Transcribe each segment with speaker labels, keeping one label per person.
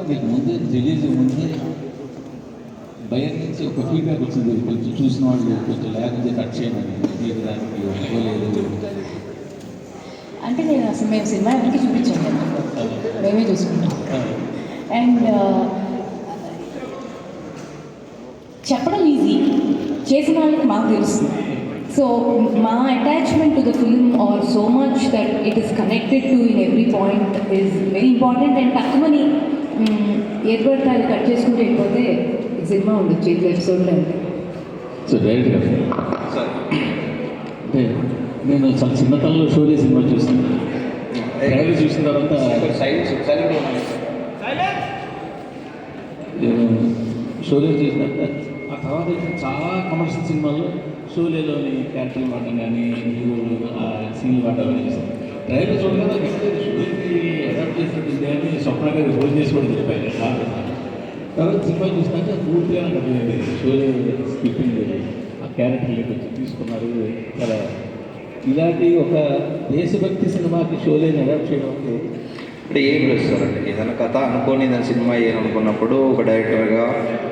Speaker 1: మీకు ముందే రిలీజ్ ముందే బయట నుంచి ఒక ఫీడ్బ్యాక్ వచ్చింది, కొంచెం చూసిన వాళ్ళు కొంచెం లేకపోతే కట్ చేయమని తీయడానికి ఒప్పుకోలేదు.
Speaker 2: అంటే నేను అసలు మేము సినిమా ఎవరికి చూపించాము, మేమే చూసుకుంటాం. అండ్ చెప్పడం ఈజీ, చేసిన వాళ్ళకి మాకు తెలుస్తుంది. సో మా attachment to the film or so much that it is connected to in every point is very important. And తక్కువని ఏది పడితే అది కట్ చేసుకుంటూ వెళ్ళిపోతే ఈ సినిమా ఉండొచ్చు ఇట్లా ఎపిసోడ్లో. అంటే
Speaker 1: సో డైరెక్ట్గా అంటే నేను చాలా చిన్నతనంలో షోలే సినిమా చూసాను. ట్రైలర్ చూసిన తర్వాత నేను షోలే చూసినాక ఆ తర్వాత చాలా కమర్షియల్ సినిమాల్లో షోలేలోని క్యారెక్టర్లు వాడడం కానీ హీరోలు ఆ సీన్లు వాడడం కానీ చేశాను. ట్రైలర్ చూడగానే షోకి అడాప్ట్ చేసినట్టుంది అని స్వప్న గారు భోజనం చేసి కూడా చెప్పాను. తర్వాత సినిమా చూసినాక పూర్తిగా నాకు అర్థమైంది షోలే స్కిప్పింగ్ ఆ క్యారెక్టర్లు కొంచెం తీసుకున్నారు. చాలా ఇలాంటి ఒక దేశభక్తి సినిమాకి షోలేని అడాప్ట్ చేయడం అంటే
Speaker 3: అంటే ఏం చేస్తారండి, ఏదైనా కథ అనుకోని దాని సినిమా అనుకున్నప్పుడు ఒక డైరెక్టర్గా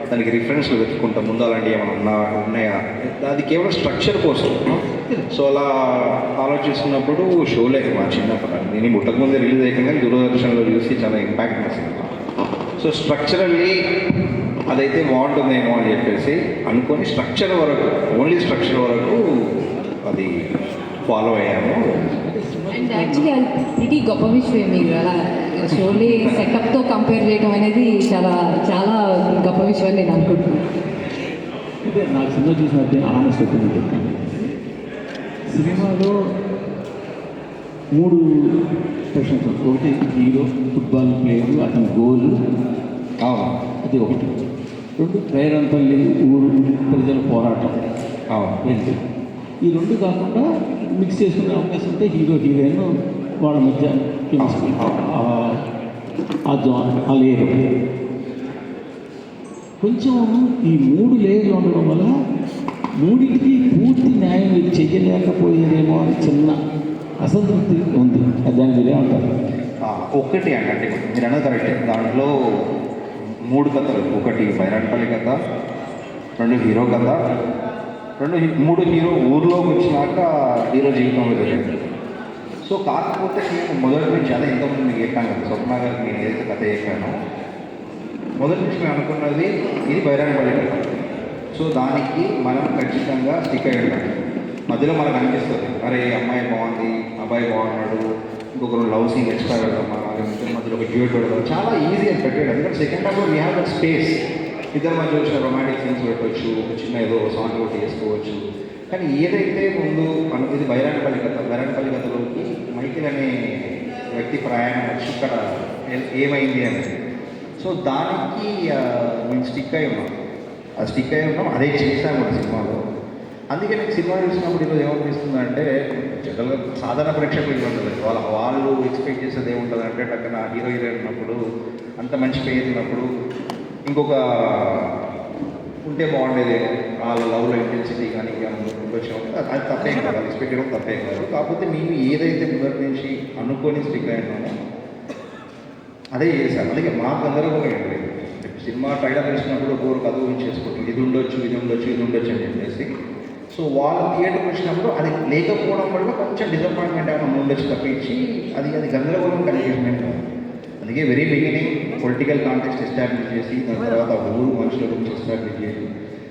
Speaker 3: దానికి రిఫరెన్స్లు వెతుక్కుంటాం. ముందు అలాంటివి ఏమైనా ఉన్నాయా, అది కేవలం స్ట్రక్చర్ కోసం. సో అలా ఆలోచిస్తున్నప్పుడు షోలే మా చిన్నప్పుడు నేను పుట్టకముందే రిలీజ్ అయ్యాక దూరదర్శన్లో చూసి చాలా ఇంపాక్ట్ నా సినిమా. సో స్ట్రక్చరల్లీ అదైతే బాగుంటుందేమో అని చెప్పేసి అనుకొని స్ట్రక్చర్ వరకు, ఓన్లీ స్ట్రక్చర్ వరకు అది ఫాలో అయ్యాము.
Speaker 2: అండ్ యాక్చువల్లీ అది ప్రిటీ గొప్ప విషయం. మీరు అలా షోలే సెటప్తో కంపేర్ చేయడం అనేది చాలా చాలా గొప్ప విషయం అని నేను అనుకుంటున్నాను.
Speaker 1: అంటే నాకు సినిమా చూసినట్టే ఆనెస్ట్ ఒపీనియన్ చెప్తాను. సినిమాలో 3 క్వశ్చన్స్. ఒకటి హీరో ఫుట్బాల్ ప్లేయర్, అతని గోల్, అది ఒకటి. 2 ప్రేరణపల్లి ఊరు ప్రజల పోరాటం. రెండు ఈ 2 కాకుండా మిక్స్ చేసుకునే అవకాశం ఉంటే హీరో హీరోయిన్ వాళ్ళ మధ్య కెమిస్ట్రీ, ఆ లేయర్ కొంచెం ఈ 3 లేయర్లు ఉండడం వల్ల 3టికి పూర్తి న్యాయం మీరు చెయ్యలేకపోయేదేమో అని చిన్న అసంతృప్తి ఉంది. దాని మీరే అంటారు.
Speaker 3: ఒకటి అంటే మీరు అన్నది కరెక్టే. దాంట్లో 3 కథలు, ఒకటి బైరాన్పల్లి కథ, 2 హీరో కథ, 3 హీరో ఊర్లోకి వచ్చినాక హీరో జీవితంలో జరిగింది. సో కాకపోతే నేను మొదటి నుంచి అదే ఇంతకుముందు మీకు చెప్పాను కదా, స్వప్న గారికి నేను ఏదైతే కథ చెప్పానో మొదటి నుంచి నేను అనుకున్నది ఇది బైరాన్పల్లి కథ. సో దానికి మనం ఖచ్చితంగా స్టిక్ అయ్యి ఉంటాం. మధ్యలో మనకు అనిపిస్తుంది, అరే అమ్మాయి బాగుంది, అబ్బాయి బాగున్నాడు, ఇంకొకరు లవ్ సీన్ ఎక్స్ట్రా పెడదాం, మధ్యలో ఒక డ్యూట్ పెడదాం, చాలా ఈజీ అని పెట్టాడు. ఎందుకంటే సెకండ్ హాఫ్లో వీ హ్యావ్ దట్ స్పేస్. ఇద్దరు మధ్య వచ్చిన రొమాంటిక్ సీన్స్ పెట్టవచ్చు, ఒక చిన్న ఏదో సాంగ్ ఒకటి చేసుకోవచ్చు. కానీ ఏదైతే ముందు ఇది బైరాన్పల్లి కథ, బైరాన్పల్లి కథలోకి మైకిల్ అనే వ్యక్తి ప్రయాణం వచ్చి ఇక్కడ ఏమైంది అనేది. సో దానికి మేము స్టిక్ అయి ఉన్నాం, అదే చేశాము మన సినిమాలో. అందుకే నేను సినిమా చూసినప్పుడు ఈరోజు ఏమనిపిస్తుందంటే, జనరల్గా సాధారణ ప్రేక్షకులు ఉంటుంది, వాళ్ళు ఎక్స్పెక్ట్ చేసేది ఏముంటుంది అంటే టక్కన హీరో హీరోయిన్ ఉన్నప్పుడు, అంత మంచి పేరు ఉన్నప్పుడు ఇంకొక ఉంటే బాగుండేది, వాళ్ళ లవ్లో ఇంటెన్సిటీ కానీ ఉండొచ్చు. అది తప్పేం కాదు, అది ఎక్స్పెక్ట్ చేయడం తప్పేం కాదు. కాకపోతే మేము ఏదైతే మొదటి నుంచి అనుకొని స్టిక్ అయినామో అదే చేశాను. అందుకే మాకు అందరూ సినిమా ట్రైలర్ వేసినప్పుడు ఒకరు కథ గురించి చేసుకుంటాం, ఇది ఉండొచ్చు అని చెప్పేసి. సో వాళ్ళు థియేటర్కి వచ్చినప్పుడు అది లేకపోవడం వల్ల కొంచెం డిసప్పాయింట్మెంట్ ఏమైనా ఉండొచ్చు తప్పించి అది గందరగోళం కన్ఫ్యూజ్మెంట్. అందుకే very beginning political context establish చేసి, దాని తర్వాత ఊరు మనుషుల గురించి ఎస్టాబ్లిష్ చేసి,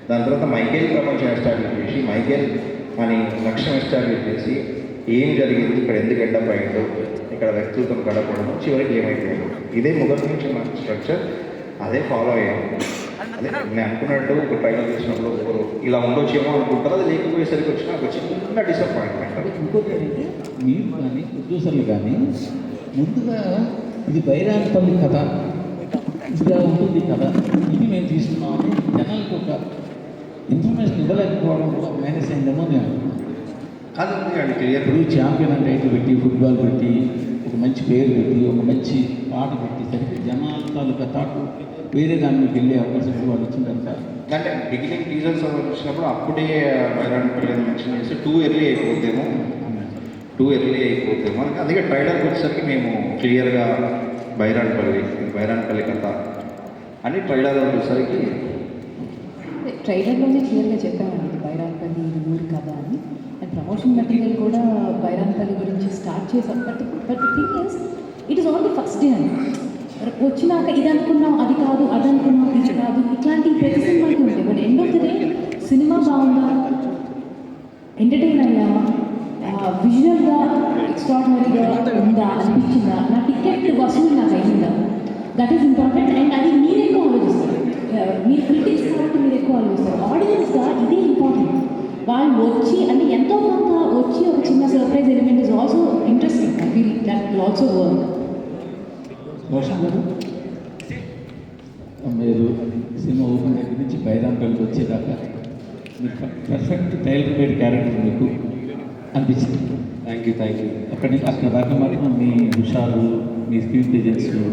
Speaker 3: దాని తర్వాత మైకేల్ ప్రపంచం ఎస్టాబ్లిష్ చేసి, మైకేల్ అని లక్ష్యం ఎస్టాబ్లిష్ చేసి, ఏం జరిగింది ఇక్కడ, ఎందుకు ఎండప్ అయ్యిందో, ఇక్కడ వ్యక్తిత్వం గడపడం, చివరికి ఏమైపోయింది, ఇదే మొదటి నుంచి మన స్ట్రక్చర్, అదే ఫాలో అయ్యాము. అదే నేను అనుకున్నట్టు ఒక ట్రైలర్ చూసినప్పుడు ఒకరు ఇలా ఉండొచ్చేమో అనుకుంటారు, అది లేకపోయేసరికి వచ్చిన ఒక చిన్న డిసప్పాయింట్మెంట్.
Speaker 1: ఇంకోటి ఏంటంటే మీరు కానీ ప్రొడ్యూసర్లు కానీ ముందుగా ఇది బైరాన్పల్లి కథ, ఇదిగా ఉంటుంది కథ, ఇది మేము తీసుకున్నామని జనాలకు ఒక ఇన్ఫర్మేషన్ ఇవ్వలేకపోవడం కూడా మైనస్ అయిందేమో నేను అనుకున్నాను.
Speaker 3: అది అండి క్లియర్.
Speaker 1: ఇప్పుడు ఛాంపియన్ అంటే టైటిల్ పెట్టి, ఫుట్బాల్ పెట్టి, ఒక మంచి పేరు పెట్టి, ఒక మంచి పాట పెట్టి సరికి జనాల తాలూకా తాటు వేరే దానికి వెళ్ళే అవకాశం వాళ్ళు వచ్చిందంట.
Speaker 3: అంటే బిగినింగ్ టీజర్స్ వచ్చినప్పుడు అప్పుడే బైరాన్పల్లి మెన్షన్ చేస్తే టూ ఎర్లీ అయిపోద్దేమో అందుకే ట్రైలర్కి వచ్చేసరికి మేము క్లియర్గా బైరాన్పల్లి కథ అని ట్రైలర్ వచ్చేసరికి
Speaker 2: ట్రైలర్లోనే క్లియర్గా చెప్పామండి బైరాన్పల్లి ఇది ఊరి కథ అని. అండ్ ప్రమోషన్ మెటీరియల్ కూడా బైరాన్పల్లి గురించి స్టార్ట్ చేసాం. But thing is it is all the first day అండి. వచ్చినాక ఇది అనుకున్నాం అది కాదు, అది అనుకున్నాం ఇది కాదు, ఇట్లాంటి ప్రతి సినిమాకి ఉంటాయి. But end of the day cinema బాగుందా, ఎంటర్టైన్ అయ్యామా, విజువల్గా ఎక్స్ట్రాడినరీగా ఉందా అనిపించిందా, నా టికెట్ వసూలు నాకు అయ్యిందా, దట్ ఈస్ ఇంపార్టెంట్. అండ్ అది మీరు ఎక్కువ ఆలోచిస్తారు. మీరు క్రిటిక్స్ కాబట్టి మీరు ఎక్కువ ఆలోచిస్తారు. ఆడియన్స్గా ఇదే ఇంపార్టెంట్. వాళ్ళు వచ్చి అంటే ఎంతో కొంత వచ్చి ఒక చిన్న surprise element is also interesting. I feel that will also work.
Speaker 1: Roshan గారు, మీరు సినిమా ఓపెన్ దగ్గర నుంచి బైరాన్పల్లికి వచ్చేదాకా మీకు పర్ఫెక్ట్ టైలర్ మేడ్ క్యారెక్టర్ మీకు అనిపించింది.
Speaker 3: Thank you.
Speaker 1: అక్కడి నుంచి అక్కడ దాకా మాత్రం మీ హుషారు, మీ స్క్రీన్ ప్రెజెన్స్, మీ